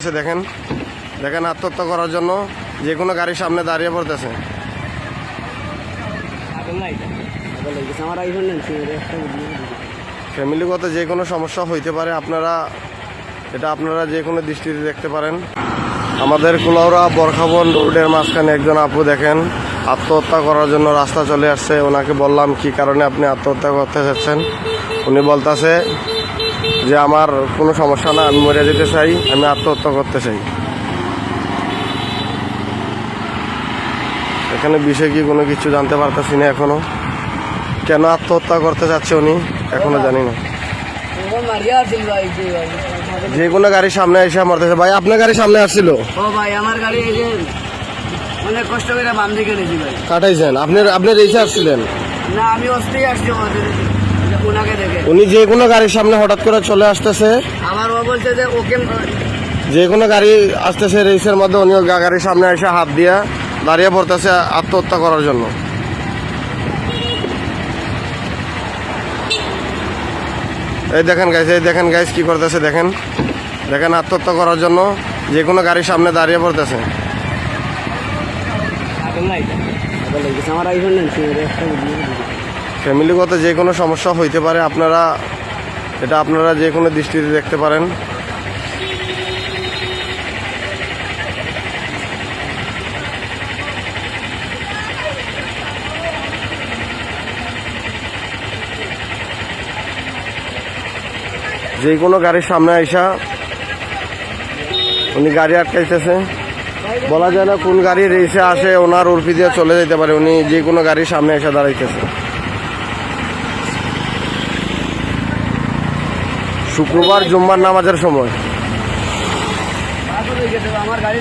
দেখেন দেখেন আত্মহত্যা করার জন্য যে কোনো গাড়ির সামনে দাঁড়িয়ে পড়তেছে। ফ্যামিলিগত যে কোনো সমস্যা হইতে পারে, আপনারা যে কোনো দৃষ্টিতে দেখতে পারেন। আমাদের কুলাউড়া বরখাবন রোডের মাঝখানে একজন আপু দেখেন আত্মহত্যা করার জন্য রাস্তা চলে আসছে। ওনাকে বললাম কি কারণে আপনি আত্মহত্যা করতে চাচ্ছেন। উনি বলতেছে যে আমার কোনো সমস্যা না, আমি মরে যেতে চাই, আমি আত্মহত্যা করতে চাই। এখানে বিষয় কি কোনো কিছু জানতে পারতেছি না এখনো, কেন আত্মহত্যা করতে চাচ্ছে উনি এখনো জানি না। যে কোনো গাড়ির সামনে এসে মরতেছে। ভাই আপনার গাড়ির সামনে আসছিল? ও ভাই আমার গাড়ি অনেক কষ্ট করে বাম দিকে নিয়েছি ভাই। কাটাইছেন? আপনি রেসে আসছিলেন? না আমি অস্তেই আসছি ওনাকে দেখে। উনি যে কোনো গাড়ির সামনে হঠাৎ করে চলে আসতেছে, আবার ও বলছে যে ওকে যে কোনো গাড়ি আসতেছে রেসের মধ্যে, উনি গাড়ির সামনে এসে হাত দিয়ে দাঁড়িয়ে পড়তেছে আত্মহত্যা করার জন্য। এই দেখেন গাইস কি করতেছে। দেখেন আত্মহত্যা করার জন্য যে কোনো গাড়ির সামনে দাঁড়িয়ে পড়তেছে। ফ্যামিলিগত যে কোনো সমস্যা হইতে পারে, আপনারা যে কোনো দৃষ্টিতে দেখতে পারেন। যে কোনো গাড়ির সামনে আইসা উনি গাড়ি আটকাইতেছে। বলা যায় না কোন গাড়ি রেসে আসে, ওনার উর্ফি দিয়ে চলে যেতে পারে। উনি যে কোনো গাড়ির সামনে এসে দাঁড়াইতেছে। শুক্রবার জুম্মার নামাজের সময়। আমার গাড়ি